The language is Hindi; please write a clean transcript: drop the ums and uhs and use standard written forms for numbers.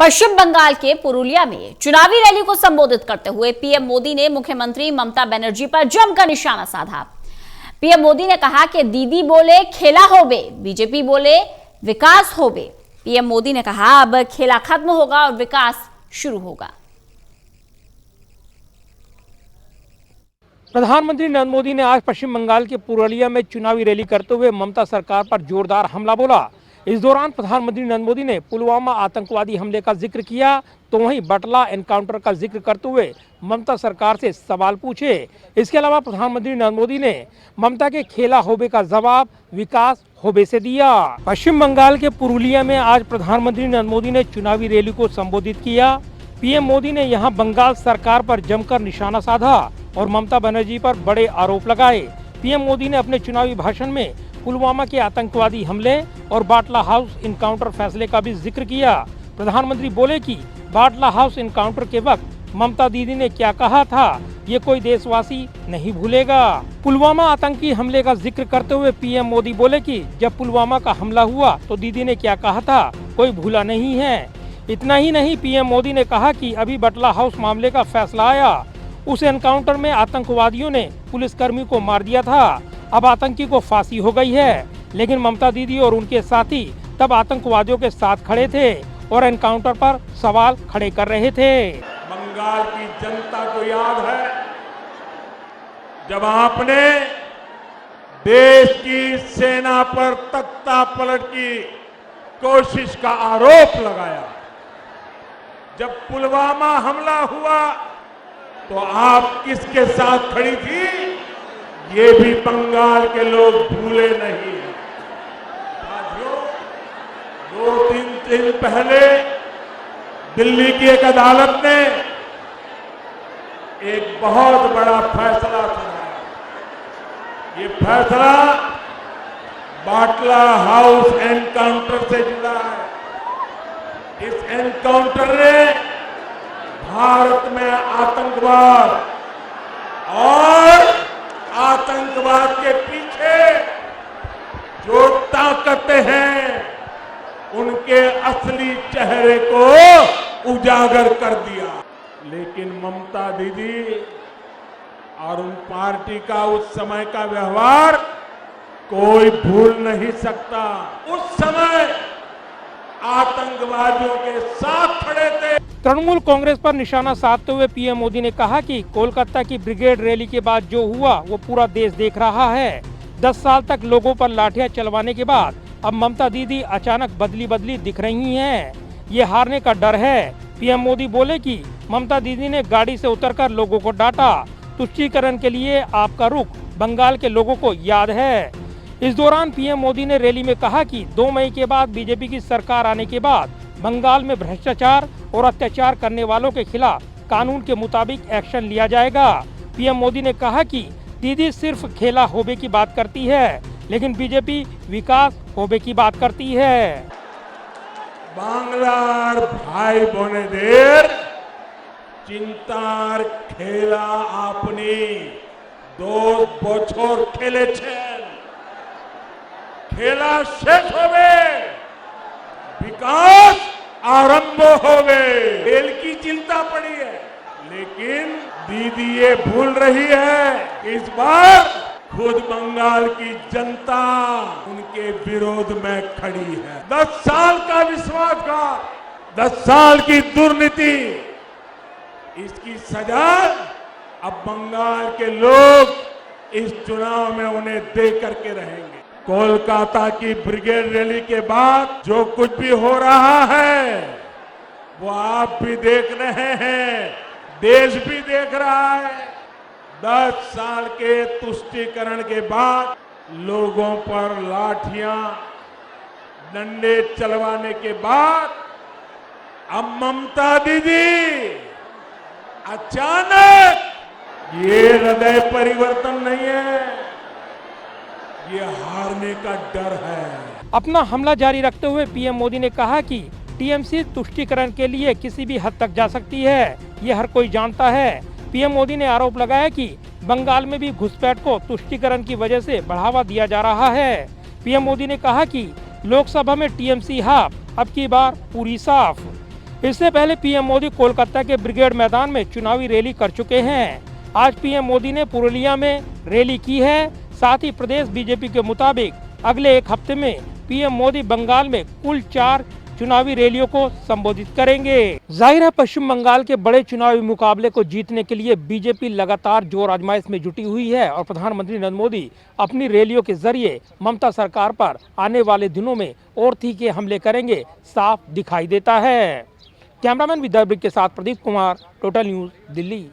पश्चिम बंगाल के पुरुलिया में चुनावी रैली को संबोधित करते हुए पीएम मोदी ने मुख्यमंत्री ममता बनर्जी पर जमकर निशाना साधा। पीएम मोदी ने कहा कि दीदी बोले खेला होबे, बीजेपी बोले विकास होबे। पीएम मोदी ने कहा अब खेला खत्म होगा और विकास शुरू होगा। प्रधानमंत्री नरेंद्र मोदी ने आज पश्चिम बंगाल के पुरुलिया में चुनावी रैली करते हुए ममता सरकार पर जोरदार हमला बोला। इस दौरान प्रधानमंत्री नरेंद्र मोदी ने पुलवामा आतंकवादी हमले का जिक्र किया तो वहीं बटला एनकाउंटर का जिक्र करते हुए ममता सरकार से सवाल पूछे। इसके अलावा प्रधानमंत्री नरेंद्र मोदी ने ममता के खेला होबे का जवाब विकास होबे से दिया। पश्चिम बंगाल के पुरुलिया में आज प्रधानमंत्री नरेंद्र मोदी ने चुनावी रैली को संबोधित किया। पीएम मोदी ने यहां बंगाल सरकार पर जमकर निशाना साधा और ममता बनर्जी पर बड़े आरोप लगाए। पीएम मोदी ने अपने चुनावी भाषण में पुलवामा के आतंकवादी हमले और बाटला हाउस इनकाउंटर फैसले का भी जिक्र किया। प्रधानमंत्री बोले कि बाटला हाउस इनकाउंटर के वक्त ममता दीदी ने क्या कहा था ये कोई देशवासी नहीं भूलेगा। पुलवामा आतंकी हमले का जिक्र करते हुए पीएम मोदी बोले कि जब पुलवामा का हमला हुआ तो दीदी ने क्या कहा था कोई भूला नहीं है। इतना ही नहीं, पीएम मोदी ने कहा कि अभी बटला हाउस मामले का फैसला आया, उस एनकाउंटर में आतंकवादियों ने पुलिसकर्मी को मार दिया था। अब आतंकी को फांसी हो गई है, लेकिन ममता दीदी और उनके साथी तब आतंकवादियों के साथ खड़े थे और एनकाउंटर पर सवाल खड़े कर रहे थे। बंगाल की जनता को याद है जब आपने देश की सेना पर तख्ता पलट की कोशिश का आरोप लगाया। जब पुलवामा हमला हुआ तो आप किसके साथ खड़ी थी ये भी बंगाल के लोग भूले नहीं हैं। साथियों, 2-3 दिन पहले दिल्ली की एक अदालत ने एक बहुत बड़ा फैसला सुनाया। ये फैसला बाटला हाउस एनकाउंटर से जुड़ा है। इस एनकाउंटर ने भारत में आतंकवाद और आतंकवाद के पीछे जो ताकतें हैं उनके असली चेहरे को उजागर कर दिया। लेकिन ममता दीदी और उन पार्टी का उस समय का व्यवहार कोई भूल नहीं सकता। उस समय आतंकवादियों के साथ खड़े थे। तृणमूल कांग्रेस पर निशाना साधते हुए पीएम मोदी ने कहा कि कोलकाता की ब्रिगेड रैली के बाद जो हुआ वो पूरा देश देख रहा है। 10 साल तक लोगों पर लाठियां चलवाने के बाद अब ममता दीदी अचानक बदली दिख रही हैं। ये हारने का डर है। पीएम मोदी बोले कि ममता दीदी ने गाड़ी से उतरकर लोगों को डांटा। तुष्टीकरण के लिए आपका रुख बंगाल के लोगों को याद है। इस दौरान पीएम मोदी ने रैली में कहा कि 2 मई के बाद बीजेपी की सरकार आने के बाद बंगाल में भ्रष्टाचार और अत्याचार करने वालों के खिलाफ कानून के मुताबिक एक्शन लिया जाएगा। पीएम मोदी ने कहा कि दीदी सिर्फ खेला होबे की बात करती है, लेकिन बीजेपी विकास होबे की बात करती है। बांग्लार भाई बोनेदेर चिंतार खेला आपनी 2 বছর খেলেছেন। खेला शेष होवे, विकास आरंभ होवे। खेल की चिंता पड़ी है, लेकिन दीदी ये भूल रही है इस बार खुद बंगाल की जनता उनके विरोध में खड़ी है। 10 साल का विश्वासघात, 10 साल की दुर्नीति, इसकी सजा अब बंगाल के लोग इस चुनाव में उन्हें दे करके रहेंगे। कोलकाता की ब्रिगेड रैली के बाद जो कुछ भी हो रहा है वो आप भी देख रहे हैं, देश भी देख रहा है। 10 साल के तुष्टीकरण के बाद लोगों पर लाठियां डंडे चलवाने के बाद अब ममता दीदी अचानक, ये हृदय परिवर्तन नहीं है, ये हारने का डर है। अपना हमला जारी रखते हुए पीएम मोदी ने कहा कि टीएमसी तुष्टीकरण के लिए किसी भी हद तक जा सकती है, ये हर कोई जानता है। पीएम मोदी ने आरोप लगाया कि बंगाल में भी घुसपैठ को तुष्टीकरण की वजह से बढ़ावा दिया जा रहा है। पीएम मोदी ने कहा कि लोकसभा में टीएमसी हाफ, अब की बार पूरी साफ। इससे पहले पीएम मोदी कोलकाता के ब्रिगेड मैदान में चुनावी रैली कर चुके हैं। आज पीएम मोदी ने पुरुलिया में रैली की है। साथ ही प्रदेश बीजेपी के मुताबिक अगले एक हफ्ते में पीएम मोदी बंगाल में कुल 4 चुनावी रैलियों को संबोधित करेंगे। जाहिर है पश्चिम बंगाल के बड़े चुनावी मुकाबले को जीतने के लिए बीजेपी लगातार जोर आजमाइश में जुटी हुई है और प्रधानमंत्री नरेंद्र मोदी अपनी रैलियों के जरिए ममता सरकार पर आने वाले दिनों में और तीखे हमले करेंगे साफ दिखाई देता है। कैमरामैन विद्यार्थी के साथ प्रदीप कुमार, टोटल न्यूज, दिल्ली।